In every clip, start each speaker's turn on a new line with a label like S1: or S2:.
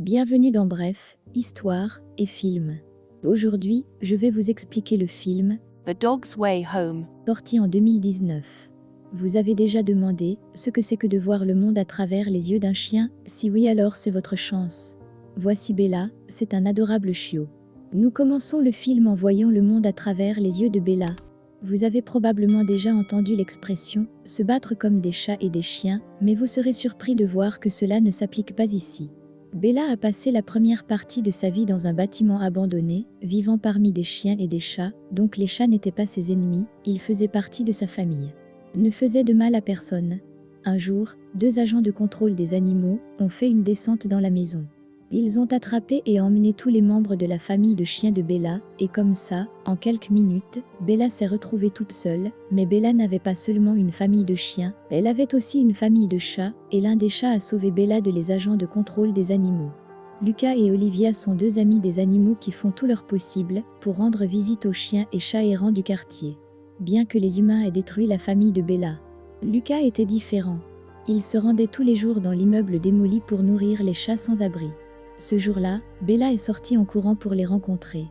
S1: Bienvenue dans Bref, Histoire et Film. Aujourd'hui, je vais vous expliquer le film
S2: The Dog's Way Home.
S1: Sorti en 2019. Vous avez déjà demandé ce que c'est que de voir le monde à travers les yeux d'un chien? Si oui, alors c'est votre chance. Voici Bella, c'est un adorable chiot. Nous commençons le film en voyant le monde à travers les yeux de Bella. Vous avez probablement déjà entendu l'expression « se battre comme des chats et des chiens », mais vous serez surpris de voir que cela ne s'applique pas ici. Bella a passé la première partie de sa vie dans un bâtiment abandonné, vivant parmi des chiens et des chats, donc les chats n'étaient pas ses ennemis, ils faisaient partie de sa famille. Ne faisait de mal à personne. Un jour, 2 agents de contrôle des animaux ont fait une descente dans la maison. Ils ont attrapé et emmené tous les membres de la famille de chiens de Bella, et comme ça, en quelques minutes, Bella s'est retrouvée toute seule, mais Bella n'avait pas seulement une famille de chiens, elle avait aussi une famille de chats, et l'un des chats a sauvé Bella de les agents de contrôle des animaux. Lucas et Olivia sont 2 amis des animaux qui font tout leur possible pour rendre visite aux chiens et chats errants du quartier. Bien que les humains aient détruit la famille de Bella, Lucas était différent. Il se rendait tous les jours dans l'immeuble démoli pour nourrir les chats sans abri. Ce jour-là, Bella est sortie en courant pour les rencontrer.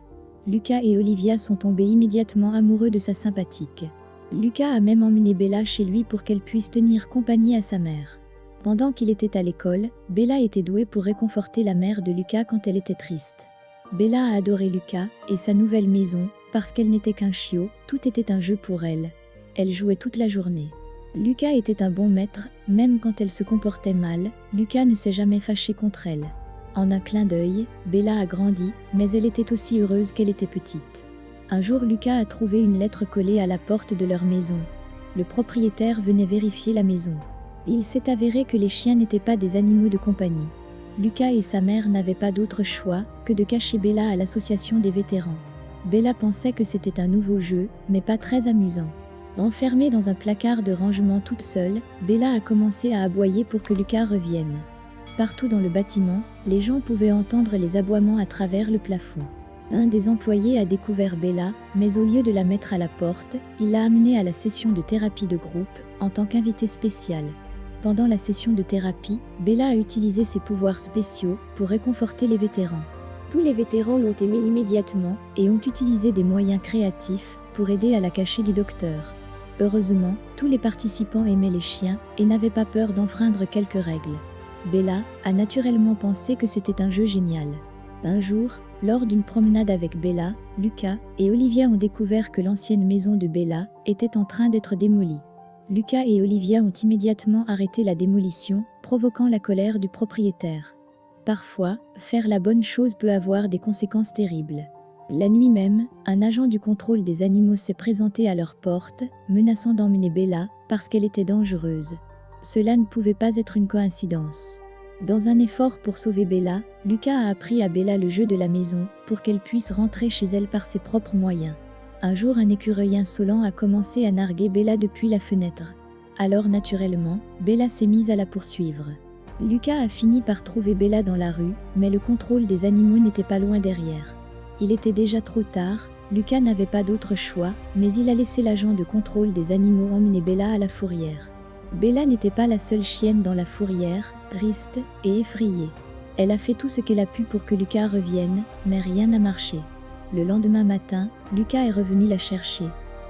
S1: Lucas et Olivia sont tombés immédiatement amoureux de sa sympathique. Lucas a même emmené Bella chez lui pour qu'elle puisse tenir compagnie à sa mère. Pendant qu'il était à l'école, Bella était douée pour réconforter la mère de Lucas quand elle était triste. Bella a adoré Lucas et sa nouvelle maison, parce qu'elle n'était qu'un chiot, tout était un jeu pour elle. Elle jouait toute la journée. Lucas était un bon maître, même quand elle se comportait mal, Lucas ne s'est jamais fâché contre elle. En un clin d'œil, Bella a grandi, mais elle était aussi heureuse qu'elle était petite. Un jour, Lucas a trouvé une lettre collée à la porte de leur maison. Le propriétaire venait vérifier la maison. Il s'est avéré que les chiens n'étaient pas des animaux de compagnie. Lucas et sa mère n'avaient pas d'autre choix que de cacher Bella à l'association des vétérans. Bella pensait que c'était un nouveau jeu, mais pas très amusant. Enfermée dans un placard de rangement toute seule, Bella a commencé à aboyer pour que Lucas revienne. Partout dans le bâtiment, les gens pouvaient entendre les aboiements à travers le plafond. Un des employés a découvert Bella, mais au lieu de la mettre à la porte, il l'a amenée à la session de thérapie de groupe, en tant qu'invitée spéciale. Pendant la session de thérapie, Bella a utilisé ses pouvoirs spéciaux pour réconforter les vétérans. Tous les vétérans l'ont aimée immédiatement et ont utilisé des moyens créatifs pour aider à la cacher du docteur. Heureusement, tous les participants aimaient les chiens et n'avaient pas peur d'enfreindre quelques règles. Bella a naturellement pensé que c'était un jeu génial. Un jour, lors d'une promenade avec Bella, Lucas et Olivia ont découvert que l'ancienne maison de Bella était en train d'être démolie. Lucas et Olivia ont immédiatement arrêté la démolition, provoquant la colère du propriétaire. Parfois, faire la bonne chose peut avoir des conséquences terribles. La nuit même, un agent du contrôle des animaux s'est présenté à leur porte, menaçant d'emmener Bella parce qu'elle était dangereuse. Cela ne pouvait pas être une coïncidence. Dans un effort pour sauver Bella, Lucas a appris à Bella le jeu de la maison pour qu'elle puisse rentrer chez elle par ses propres moyens. Un jour, un écureuil insolent a commencé à narguer Bella depuis la fenêtre. Alors naturellement, Bella s'est mise à la poursuivre. Lucas a fini par trouver Bella dans la rue, mais le contrôle des animaux n'était pas loin derrière. Il était déjà trop tard, Lucas n'avait pas d'autre choix, mais il a laissé l'agent de contrôle des animaux emmener Bella à la fourrière. Bella n'était pas la seule chienne dans la fourrière, triste et effrayée. Elle a fait tout ce qu'elle a pu pour que Lucas revienne, mais rien n'a marché. Le lendemain matin, Lucas est revenu la chercher,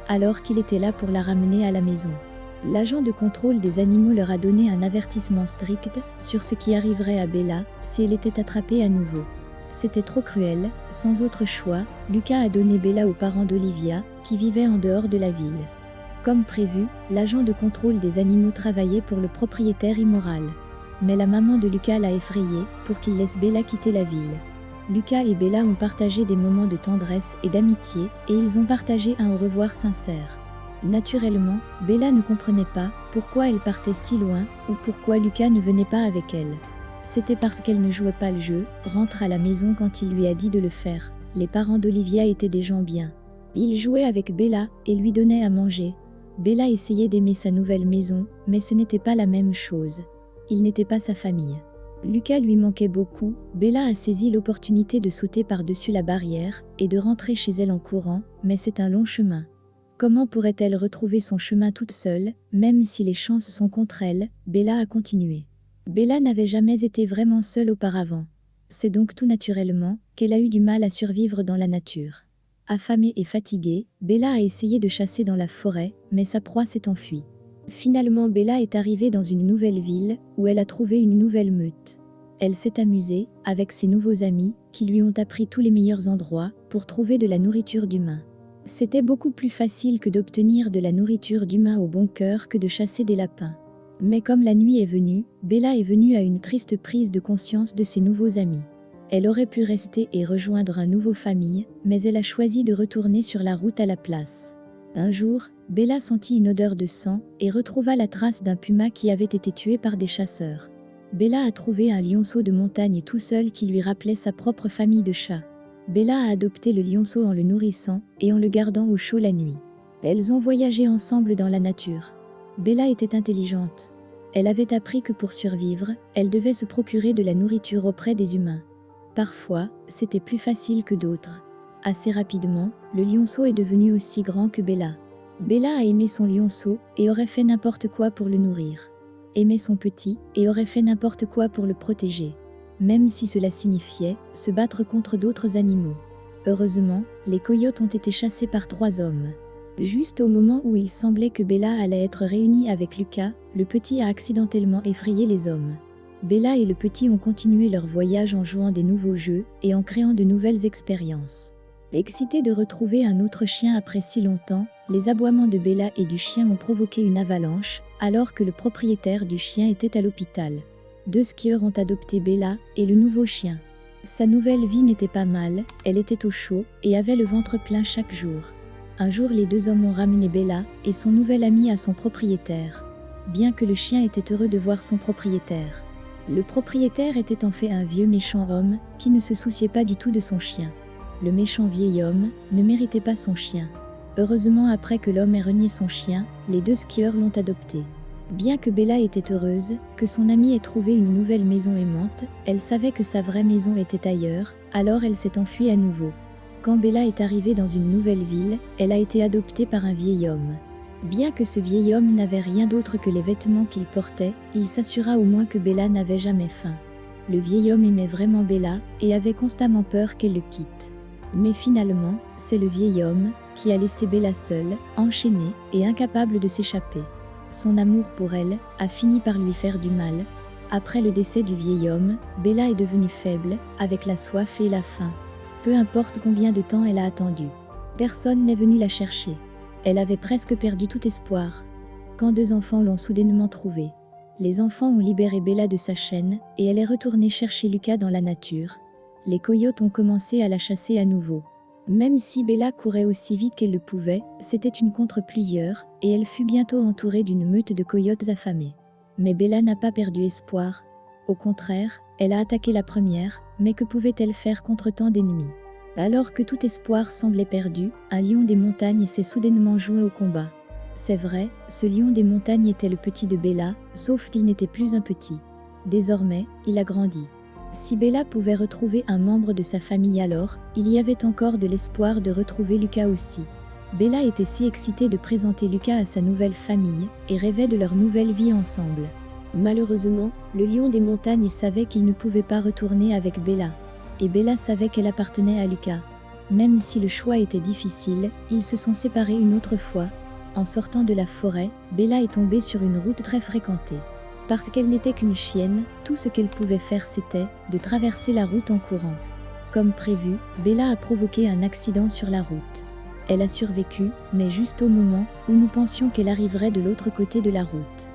S1: alors qu'il était là pour la ramener à la maison. L'agent de contrôle des animaux leur a donné un avertissement strict sur ce qui arriverait à Bella si elle était attrapée à nouveau. C'était trop cruel, sans autre choix, Lucas a donné Bella aux parents d'Olivia, qui vivaient en dehors de la ville. Comme prévu, l'agent de contrôle des animaux travaillait pour le propriétaire immoral. Mais la maman de Lucas l'a effrayé pour qu'il laisse Bella quitter la ville. Lucas et Bella ont partagé des moments de tendresse et d'amitié et ils ont partagé un au revoir sincère. Naturellement, Bella ne comprenait pas pourquoi elle partait si loin ou pourquoi Lucas ne venait pas avec elle. C'était parce qu'elle ne jouait pas le jeu, rentre à la maison quand il lui a dit de le faire. Les parents d'Olivia étaient des gens bien. Ils jouaient avec Bella et lui donnaient à manger. Bella essayait d'aimer sa nouvelle maison, mais ce n'était pas la même chose. Il n'était pas sa famille. Lucas lui manquait beaucoup, Bella a saisi l'opportunité de sauter par-dessus la barrière et de rentrer chez elle en courant, mais c'est un long chemin. Comment pourrait-elle retrouver son chemin toute seule, même si les chances sont contre elle? Bella a continué. Bella n'avait jamais été vraiment seule auparavant. C'est donc tout naturellement qu'elle a eu du mal à survivre dans la nature. Affamée et fatiguée, Bella a essayé de chasser dans la forêt, mais sa proie s'est enfuie. Finalement, Bella est arrivée dans une nouvelle ville, où elle a trouvé une nouvelle meute. Elle s'est amusée avec ses nouveaux amis, qui lui ont appris tous les meilleurs endroits pour trouver de la nourriture d'humain. C'était beaucoup plus facile que d'obtenir de la nourriture d'humain au bon cœur que de chasser des lapins. Mais comme la nuit est venue, Bella est venue à une triste prise de conscience de ses nouveaux amis. Elle aurait pu rester et rejoindre un nouveau famille, mais elle a choisi de retourner sur la route à la place. Un jour, Bella sentit une odeur de sang et retrouva la trace d'un puma qui avait été tué par des chasseurs. Bella a trouvé un lionceau de montagne tout seul qui lui rappelait sa propre famille de chats. Bella a adopté le lionceau en le nourrissant et en le gardant au chaud la nuit. Elles ont voyagé ensemble dans la nature. Bella était intelligente. Elle avait appris que pour survivre, elle devait se procurer de la nourriture auprès des humains. Parfois, c'était plus facile que d'autres. Assez rapidement, le lionceau est devenu aussi grand que Bella. Bella a aimé son lionceau et aurait fait n'importe quoi pour le nourrir. Aimait son petit et aurait fait n'importe quoi pour le protéger. Même si cela signifiait se battre contre d'autres animaux. Heureusement, les coyotes ont été chassés par 3 hommes. Juste au moment où il semblait que Bella allait être réunie avec Lucas, le petit a accidentellement effrayé les hommes. Bella et le petit ont continué leur voyage en jouant des nouveaux jeux et en créant de nouvelles expériences. Excités de retrouver un autre chien après si longtemps, les aboiements de Bella et du chien ont provoqué une avalanche, alors que le propriétaire du chien était à l'hôpital. 2 skieurs ont adopté Bella et le nouveau chien. Sa nouvelle vie n'était pas mal, elle était au chaud et avait le ventre plein chaque jour. Un jour, les 2 hommes ont ramené Bella et son nouvel ami à son propriétaire. Bien que le chien était heureux de voir son propriétaire. Le propriétaire était en fait un vieux méchant homme qui ne se souciait pas du tout de son chien. Le méchant vieil homme ne méritait pas son chien. Heureusement, après que l'homme ait renié son chien, les 2 skieurs l'ont adopté. Bien que Bella était heureuse que son amie ait trouvé une nouvelle maison aimante, elle savait que sa vraie maison était ailleurs, alors elle s'est enfuie à nouveau. Quand Bella est arrivée dans une nouvelle ville, elle a été adoptée par un vieil homme. Bien que ce vieil homme n'avait rien d'autre que les vêtements qu'il portait, il s'assura au moins que Bella n'avait jamais faim. Le vieil homme aimait vraiment Bella et avait constamment peur qu'elle le quitte. Mais finalement, c'est le vieil homme qui a laissé Bella seule, enchaînée et incapable de s'échapper. Son amour pour elle a fini par lui faire du mal. Après le décès du vieil homme, Bella est devenue faible, avec la soif et la faim. Peu importe combien de temps elle a attendu. Personne n'est venu la chercher. Elle avait presque perdu tout espoir. Quand 2 enfants l'ont soudainement trouvée. Les enfants ont libéré Bella de sa chaîne et elle est retournée chercher Lucas dans la nature. Les coyotes ont commencé à la chasser à nouveau. Même si Bella courait aussi vite qu'elle le pouvait, c'était une contre plusieurs et elle fut bientôt entourée d'une meute de coyotes affamés. Mais Bella n'a pas perdu espoir. Au contraire, elle a attaqué la première, mais que pouvait-elle faire contre tant d'ennemis? Alors que tout espoir semblait perdu, un lion des montagnes s'est soudainement joint au combat. C'est vrai, ce lion des montagnes était le petit de Bella, sauf qu'il n'était plus un petit. Désormais, il a grandi. Si Bella pouvait retrouver un membre de sa famille alors, il y avait encore de l'espoir de retrouver Lucas aussi. Bella était si excitée de présenter Lucas à sa nouvelle famille et rêvait de leur nouvelle vie ensemble. Malheureusement, le lion des montagnes savait qu'il ne pouvait pas retourner avec Bella. Et Bella savait qu'elle appartenait à Lucas. Même si le choix était difficile, ils se sont séparés une autre fois. En sortant de la forêt, Bella est tombée sur une route très fréquentée. Parce qu'elle n'était qu'une chienne, tout ce qu'elle pouvait faire c'était de traverser la route en courant. Comme prévu, Bella a provoqué un accident sur la route. Elle a survécu, mais juste au moment où nous pensions qu'elle arriverait de l'autre côté de la route.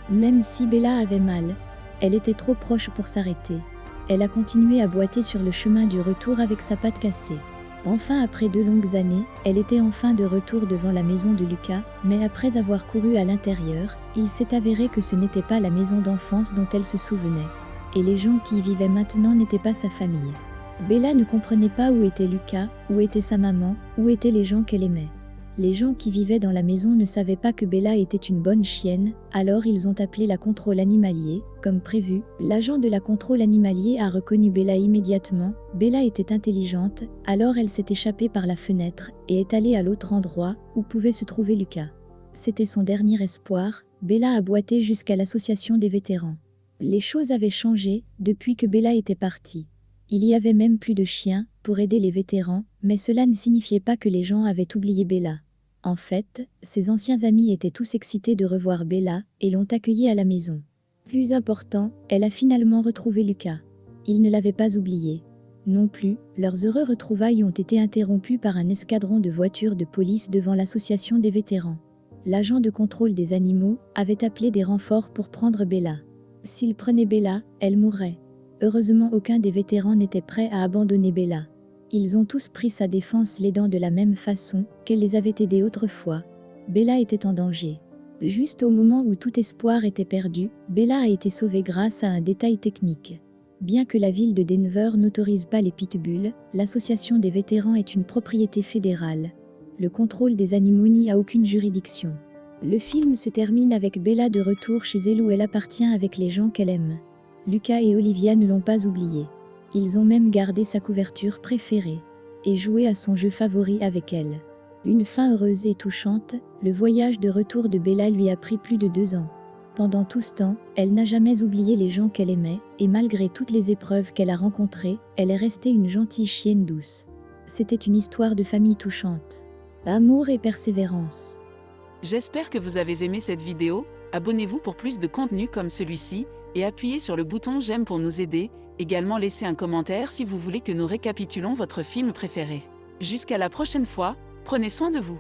S1: Même si Bella avait mal, elle était trop proche pour s'arrêter. Elle a continué à boiter sur le chemin du retour avec sa patte cassée. Enfin, après 2 longues années, elle était enfin de retour devant la maison de Lucas, mais après avoir couru à l'intérieur, il s'est avéré que ce n'était pas la maison d'enfance dont elle se souvenait. Et les gens qui y vivaient maintenant n'étaient pas sa famille. Bella ne comprenait pas où était Lucas, où était sa maman, où étaient les gens qu'elle aimait. Les gens qui vivaient dans la maison ne savaient pas que Bella était une bonne chienne, alors ils ont appelé la contrôle animalier. Comme prévu, l'agent de la contrôle animalier a reconnu Bella immédiatement. Bella était intelligente, alors elle s'est échappée par la fenêtre et est allée à l'autre endroit où pouvait se trouver Lucas. C'était son dernier espoir. Bella a boité jusqu'à l'association des vétérans. Les choses avaient changé depuis que Bella était partie. Il y avait même plus de chiens pour aider les vétérans, mais cela ne signifiait pas que les gens avaient oublié Bella. En fait, ses anciens amis étaient tous excités de revoir Bella et l'ont accueillie à la maison. Plus important, elle a finalement retrouvé Lucas. Il ne l'avait pas oublié. Non plus, leurs heureux retrouvailles ont été interrompues par un escadron de voitures de police devant l'association des vétérans. L'agent de contrôle des animaux avait appelé des renforts pour prendre Bella. S'il prenait Bella, elle mourrait. Heureusement, aucun des vétérans n'était prêt à abandonner Bella. Ils ont tous pris sa défense, l'aidant de la même façon qu'elle les avait aidés autrefois. Bella était en danger. Juste au moment où tout espoir était perdu, Bella a été sauvée grâce à un détail technique. Bien que la ville de Denver n'autorise pas les pitbulls, l'association des vétérans est une propriété fédérale. Le contrôle des animaux n'y a aucune juridiction. Le film se termine avec Bella de retour chez elle où elle appartient avec les gens qu'elle aime. Lucas et Olivia ne l'ont pas oubliée. Ils ont même gardé sa couverture préférée et joué à son jeu favori avec elle. Une fin heureuse et touchante, le voyage de retour de Bella lui a pris plus de 2 ans. Pendant tout ce temps, elle n'a jamais oublié les gens qu'elle aimait, et malgré toutes les épreuves qu'elle a rencontrées, elle est restée une gentille chienne douce. C'était une histoire de famille touchante. Amour et persévérance.
S2: J'espère que vous avez aimé cette vidéo. Abonnez-vous pour plus de contenu comme celui-ci et appuyez sur le bouton j'aime pour nous aider. Également laissez un commentaire si vous voulez que nous récapitulons votre film préféré. Jusqu'à la prochaine fois, prenez soin de vous.